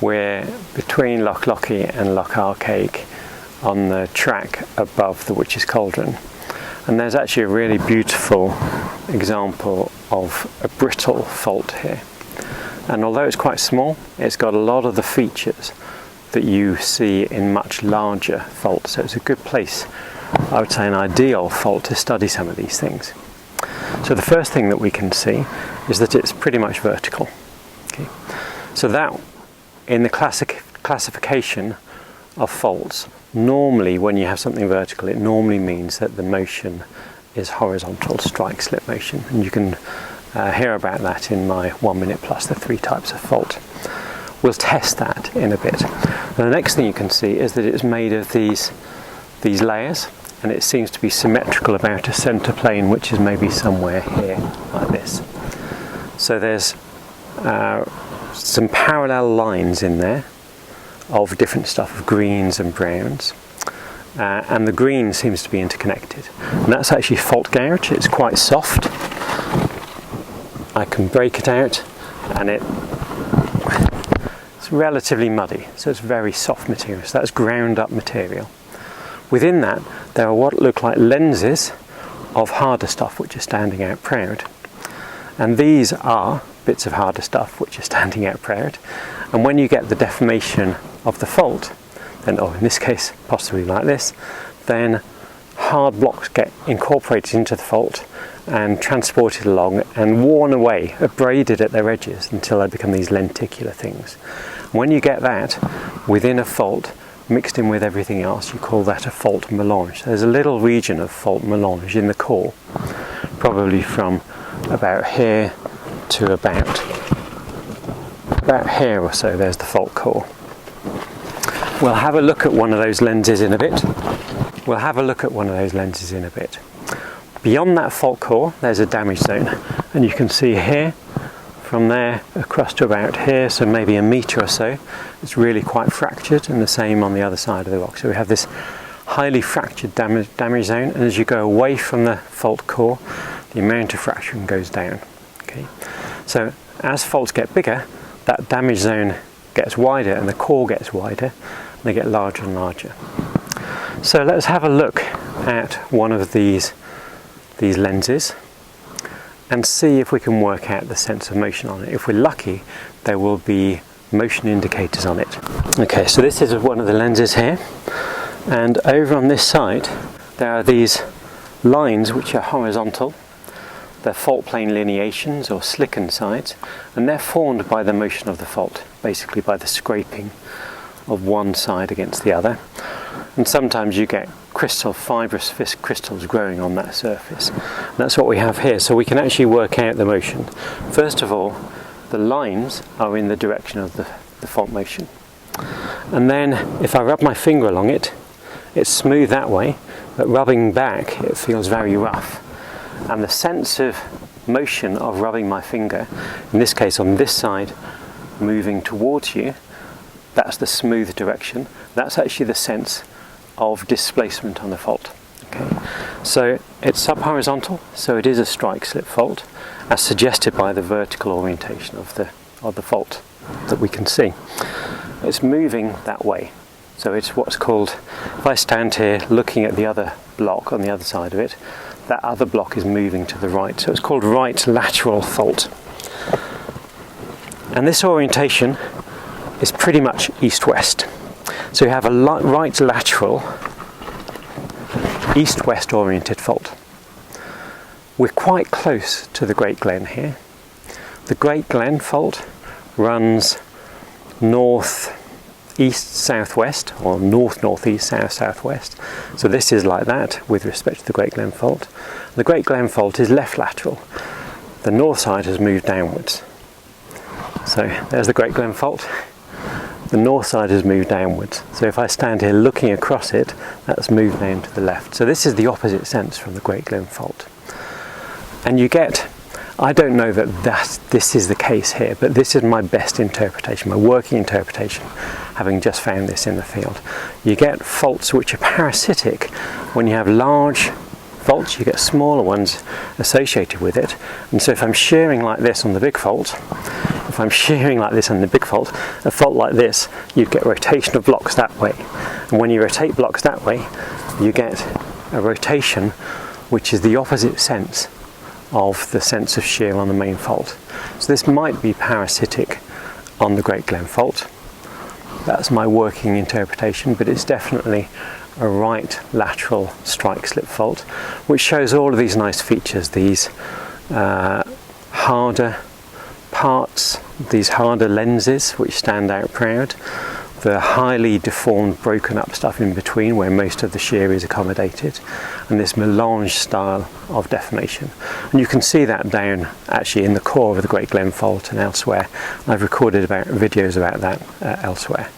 We're between Loch Lochy and Loch Arkaig on the track above the Witches Cauldron, and there's actually a really beautiful example of a brittle fault here. And although it's quite small, it's got a lot of the features that you see in much larger faults, so it's a good place, I would say an ideal fault, to study some of these things. So the first thing that we can see is that it's pretty much vertical. Okay. So that, in the classification of faults, normally when you have something vertical, it normally means that the motion is horizontal, strike slip motion, and you can hear about that in my 1 minute plus the 3 types of fault. We'll test that in a bit. And the next thing you can see is that it's made of these layers, and it seems to be symmetrical about a centre plane, which is maybe somewhere here like this. So there's some parallel lines in there of different stuff, of greens and browns, and the green seems to be interconnected, and that's actually fault gouge. It's quite soft. I can break it out, and it's relatively muddy, so it's very soft material. So that's ground up material. Within that there are what look like lenses of harder stuff which are standing out proud, and these are bits of harder stuff which are standing out proud. And when you get the deformation of the fault, then, or in this case possibly like this, then hard blocks get incorporated into the fault and transported along and worn away, abraded at their edges until they become these lenticular things. When you get that within a fault mixed in with everything else, you call that a fault melange. There's a little region of fault melange in the core, probably from about here to about here or so. There's the fault core. We'll have a look at one of those lenses in a bit. Beyond that fault core there's a damage zone, and you can see here from there across to about here, so maybe a metre or so, it's really quite fractured, and the same on the other side of the rock. So we have this highly fractured damage zone, and as you go away from the fault core, the amount of fracturing goes down. Okay. So as faults get bigger, that damage zone gets wider and the core gets wider, and they get larger and larger. So let's have a look at one of these lenses and see if we can work out the sense of motion on it. If we're lucky, there will be motion indicators on it. Okay, so this is one of the lenses here, and over on this side there are these lines which are horizontal. They're fault plane lineations or slicken sides, and they're formed by the motion of the fault, basically by the scraping of one side against the other. And sometimes you get fibrous crystals growing on that surface. And that's what we have here, so we can actually work out the motion. First of all, the lines are in the direction of the fault motion. And then if I rub my finger along it, it's smooth that way, but rubbing back it feels very rough. And the sense of motion of rubbing my finger, in this case on this side, moving towards you, that's the smooth direction. That's actually the sense of displacement on the fault. Okay. So it's subhorizontal, so it is a strike slip fault, as suggested by the vertical orientation of the fault that we can see. It's moving that way. So it's what's called, if I stand here looking at the other block on the other side of it, that other block is moving to the right. So it's called right lateral fault. And this orientation is pretty much east-west. So you have a right lateral, east-west oriented fault. We're quite close to the Great Glen here. The Great Glen Fault runs north-east-southwest, or north-northeast, south-southwest. So this is like that with respect to the Great Glen Fault. The Great Glen Fault is left lateral. The north side has moved downwards. So there's the Great Glen Fault. The north side has moved downwards. So if I stand here looking across it, that's moved down to the left. So this is the opposite sense from the Great Glen Fault. And you get, I don't know that this is the case here, but this is my best interpretation, my working interpretation, having just found this in the field. You get faults which are parasitic. When you have large faults, you get smaller ones associated with it. And so if I'm shearing like this on the big fault, if if I'm shearing like this on the big fault, a fault like this, you'd get rotation of blocks that way. And when you rotate blocks that way, you get a rotation which is the opposite sense of the sense of shear on the main fault. So this might be parasitic on the Great Glen Fault. That's my working interpretation, but it's definitely a right lateral strike slip fault, which shows all of these nice features, these harder parts, these harder lenses which stand out proud, the highly deformed, broken up stuff in between where most of the shear is accommodated, and this melange style of deformation. And you can see that down actually in the core of the Great Glen Fault and elsewhere. I've recorded videos about that elsewhere.